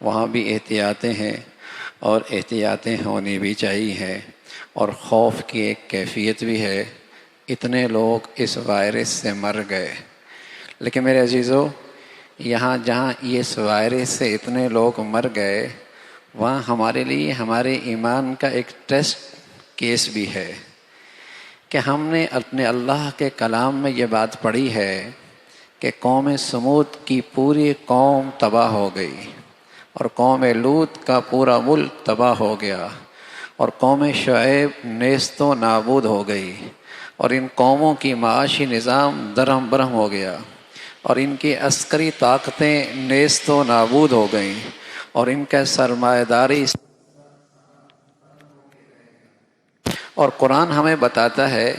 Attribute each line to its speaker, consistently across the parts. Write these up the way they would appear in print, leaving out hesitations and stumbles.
Speaker 1: وہاں بھی احتیاطیں ہیں اور احتیاطیں ہونی بھی چاہیے، اور خوف کی ایک کیفیت بھی ہے۔ اتنے لوگ اس وائرس سے مر گئے، لیکن میرے عزیزو، یہاں جہاں اس وائرس سے اتنے لوگ مر گئے، وہاں ہمارے لیے ہمارے ایمان کا ایک ٹیسٹ کیس بھی ہے کہ ہم نے اپنے اللہ کے کلام میں یہ بات پڑھی ہے کہ قوم سمود کی پوری قوم تباہ ہو گئی، اور قوم لوط کا پورا ملک تباہ ہو گیا، اور قوم شعیب نیست و نابود ہو گئی، اور ان قوموں کی معاشی نظام درہم برہم ہو گیا، اور ان کی عسکری طاقتیں نیست و نابود ہو گئیں، اور ان کا سرمایہ داری، اور قرآن ہمیں بتاتا ہے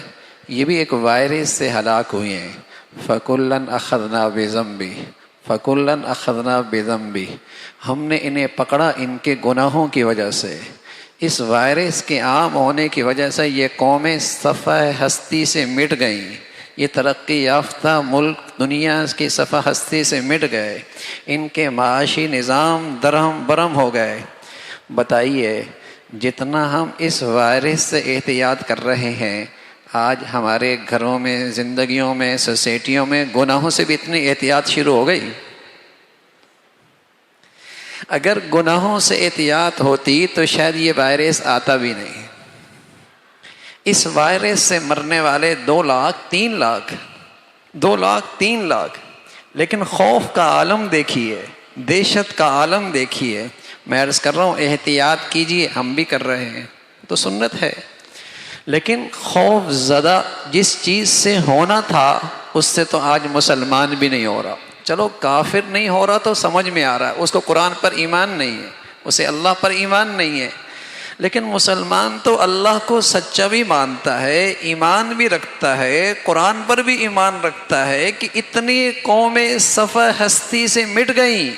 Speaker 1: یہ بھی ایک وائرس سے ہلاک ہوئے ہیں۔ فَكُلًّا أَخَذْنَا بِذَنبِهِ فَكُلًّا أَخَذْنَا بِذَنبِهِ، ہم نے انہیں پکڑا ان کے گناہوں کی وجہ سے۔ اس وائرس کے عام ہونے کی وجہ سے یہ قومیں صفحہ ہستی سے مٹ گئیں، یہ ترقی یافتہ ملک دنیا کی صفحہ ہستی سے مٹ گئے، ان کے معاشی نظام درہم برہم ہو گئے۔ بتائیے، جتنا ہم اس وائرس سے احتیاط کر رہے ہیں، آج ہمارے گھروں میں، زندگیوں میں، سوسائٹیوں میں گناہوں سے بھی اتنی احتیاط شروع ہو گئی۔ اگر گناہوں سے احتیاط ہوتی تو شاید یہ وائرس آتا بھی نہیں۔ اس وائرس سے مرنے والے 2 لاکھ 3 لاکھ 2 لاکھ 3 لاکھ، لیکن خوف کا عالم دیکھیے، دہشت کا عالم دیکھیے۔ میں عرض کر رہا ہوں احتیاط کیجیے، ہم بھی کر رہے ہیں، تو سنت ہے، لیکن خوف زدہ جس چیز سے ہونا تھا اس سے تو آج مسلمان بھی نہیں ہو رہا۔ چلو کافر نہیں ہو رہا تو سمجھ میں آ رہا ہے، اس کو قرآن پر ایمان نہیں ہے، اسے اللہ پر ایمان نہیں ہے، لیکن مسلمان تو اللہ کو سچا بھی مانتا ہے، ایمان بھی رکھتا ہے، قرآن پر بھی ایمان رکھتا ہے کہ اتنی قومیں صفحہ ہستی سے مٹ گئیں،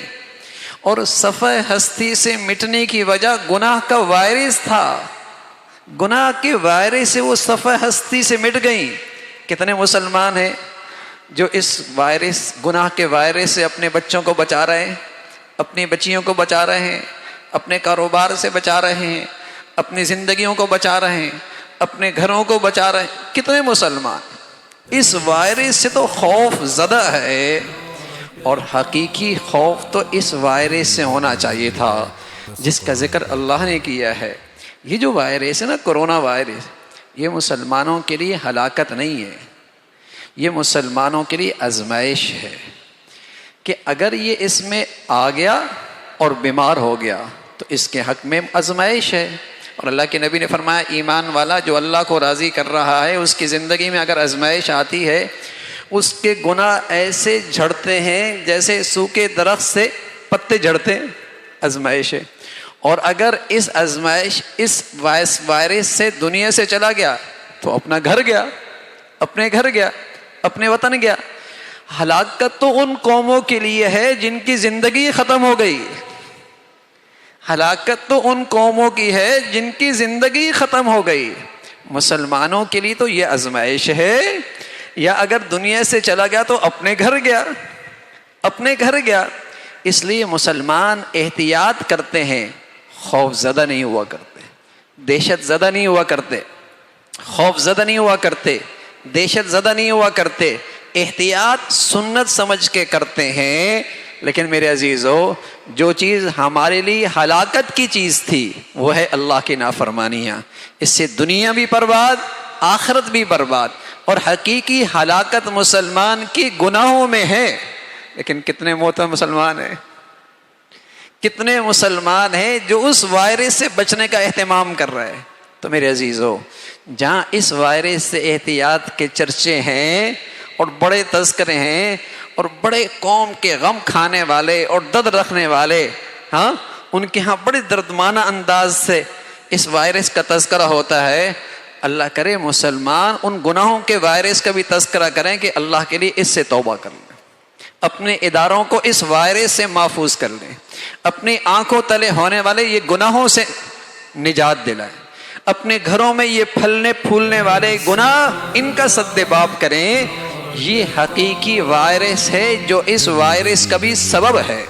Speaker 1: اور صفحہ ہستی سے مٹنے کی وجہ گناہ کا وائرس تھا۔ گناہ کے وائرس سے وہ صفحہ ہستی سے مٹ گئیں۔ کتنے مسلمان ہیں جو اس وائرس، گناہ کے وائرس سے اپنے بچوں کو بچا رہے ہیں، اپنی بچیوں کو بچا رہے ہیں، اپنے کاروبار سے بچا رہے ہیں، اپنی زندگیوں کو بچا رہے ہیں، اپنے گھروں کو بچا رہے ہیں۔ کتنے مسلمان اس وائرس سے تو خوف زدہ ہے، اور حقیقی خوف تو اس وائرس سے ہونا چاہیے تھا جس کا ذکر اللہ نے کیا ہے۔ یہ جو وائرس ہے نا، کرونا وائرس، یہ مسلمانوں کے لیے ہلاکت نہیں ہے، یہ مسلمانوں کے لیے آزمائش ہے کہ اگر یہ اس میں آ گیا اور بیمار ہو گیا تو اس کے حق میں آزمائش ہے۔ اور اللہ کے نبی نے فرمایا ایمان والا جو اللہ کو راضی کر رہا ہے، اس کی زندگی میں اگر آزمائش آتی ہے، اس کے گناہ ایسے جھڑتے ہیں جیسے سوکھے درخت سے پتے جھڑتے ہیں، آزمائش ہے۔ اور اگر اس آزمائش، اس وائرس سے دنیا سے چلا گیا تو اپنا گھر گیا، اپنے گھر گیا، اپنے وطن گیا۔ ہلاکت تو ان قوموں کے لیے ہے جن کی زندگی ختم ہو گئی، ہلاکت تو ان قوموں کی ہے جن کی زندگی ختم ہو گئی۔ مسلمانوں کے لیے تو یہ آزمائش ہے، یا اگر دنیا سے چلا گیا تو اپنے گھر گیا، اپنے گھر گیا۔ اس لیے مسلمان احتیاط کرتے ہیں، خوف زدہ نہیں ہوا کرتے، دہشت زدہ نہیں ہوا کرتے، خوف زدہ نہیں ہوا کرتے، دہشت زدہ نہیں ہوا کرتے، احتیاط سنت سمجھ کے کرتے ہیں۔ لیکن میرے عزیزو، جو چیز ہمارے لیے ہلاکت کی چیز تھی وہ ہے اللہ کی نافرمانیاں۔ اس سے دنیا بھی برباد، آخرت بھی برباد، اور حقیقی ہلاکت مسلمان کی گناہوں میں ہے۔ لیکن کتنے محترم مسلمان ہیں، کتنے مسلمان ہیں جو اس وائرس سے بچنے کا اہتمام کر رہے ہیں۔ تو میرے عزیزو، جہاں اس وائرس سے احتیاط کے چرچے ہیں اور بڑے تذکرے ہیں، اور بڑے قوم کے غم کھانے والے اور درد رکھنے والے، ہاں، ان کے ہاں بڑے دردمانہ انداز سے اس وائرس کا تذکرہ ہوتا ہے۔ اللہ کرے مسلمان ان گناہوں کے وائرس کا بھی تذکرہ کریں کہ اللہ کے لیے اس سے توبہ کر لیں، اپنے اداروں کو اس وائرس سے محفوظ کر لیں، اپنی آنکھوں تلے ہونے والے یہ گناہوں سے نجات دلائیں، اپنے گھروں میں یہ پھلنے پھولنے والے گناہ ان کا سد باب کریں۔ یہ حقیقی وائرس ہے جو اس وائرس کا بھی سبب ہے،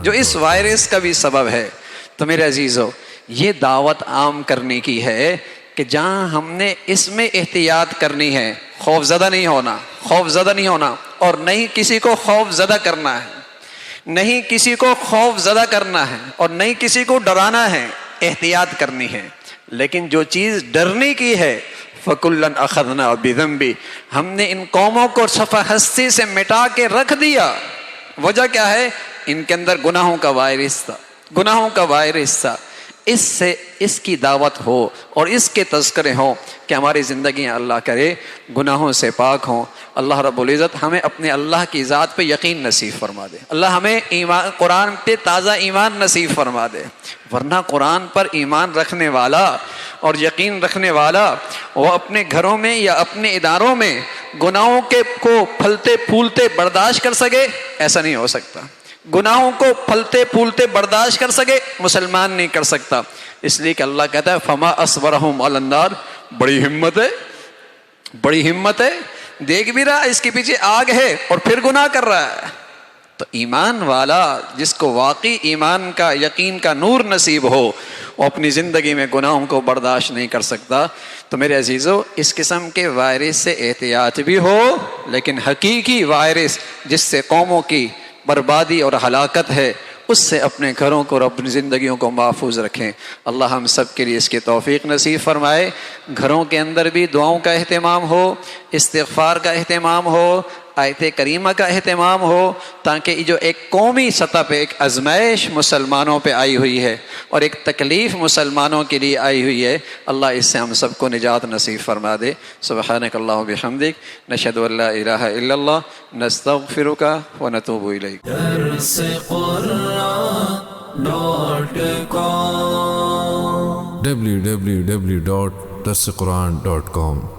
Speaker 1: جو اس وائرس کا بھی سبب ہے۔ تو میرے عزیزو، یہ دعوت عام کرنے کی ہے کہ جہاں ہم نے اس میں احتیاط کرنی ہے، خوف زدہ نہیں ہونا، خوف زدہ نہیں ہونا، اور نہیں کسی کو خوف زدہ کرنا ہے، نہیں کسی کو خوف زدہ کرنا ہے، اور نہیں کسی کو ڈرانا ہے، احتیاط کرنی ہے۔ لیکن جو چیز ڈرنے کی ہے، فَكُلًّا أَخَذْنَا بِذَنبِهِ، ہم نے ان قوموں کو صفحہ ہستی سے مٹا کے رکھ دیا۔ وجہ کیا ہے؟ ان کے اندر گناہوں کا وائرس تھا، گناہوں کا وائرس تھا۔ اس سے اس کی دعوت ہو اور اس کے تذکرے ہوں کہ ہماری زندگیاں اللہ کرے گناہوں سے پاک ہوں۔ اللہ رب العزت ہمیں اپنے اللہ کی ذات پہ یقین نصیب فرما دے، اللہ ہمیں ایمان قرآن پہ تازہ ایمان نصیب فرما دے، ورنہ قرآن پر ایمان رکھنے والا اور یقین رکھنے والا وہ اپنے گھروں میں یا اپنے اداروں میں گناہوں کے کو پھلتے پھولتے برداشت کر سکے؟ ایسا نہیں ہو سکتا۔ گناہوں کو پھلتے پھولتے برداشت کر سکے؟ مسلمان نہیں کر سکتا۔ اس لیے کہ اللہ کہتا ہے فما اصبرہم علی النار، بڑی ہمت ہے، بڑی ہمت ہے، دیکھ بھی رہا اس کے پیچھے آگ ہے اور پھر گناہ کر رہا ہے۔ تو ایمان والا جس کو واقعی ایمان کا یقین کا نور نصیب ہو، وہ اپنی زندگی میں گناہوں کو برداشت نہیں کر سکتا۔ تو میرے عزیزو، اس قسم کے وائرس سے احتیاط بھی ہو، لیکن حقیقی وائرس جس سے قوموں کی بربادی اور ہلاکت ہے، اس سے اپنے گھروں کو اور اپنی زندگیوں کو محفوظ رکھیں۔ اللہ ہم سب کے لیے اس کی توفیق نصیب فرمائے۔ گھروں کے اندر بھی دعاؤں کا اہتمام ہو، استغفار کا اہتمام ہو، آیت کریمہ کا اہتمام ہو، تاکہ یہ جو ایک قومی سطح پہ ایک آزمائش مسلمانوں پہ آئی ہوئی ہے اور ایک تکلیف مسلمانوں کے لیے آئی ہوئی ہے، اللہ اس سے ہم سب کو نجات نصیب فرما دے۔ سبحانک اللہم بحمدک، نشہد ان لا الہ الا اللہ، نستغفرک ونتوب الیک۔
Speaker 2: www.darsequran.com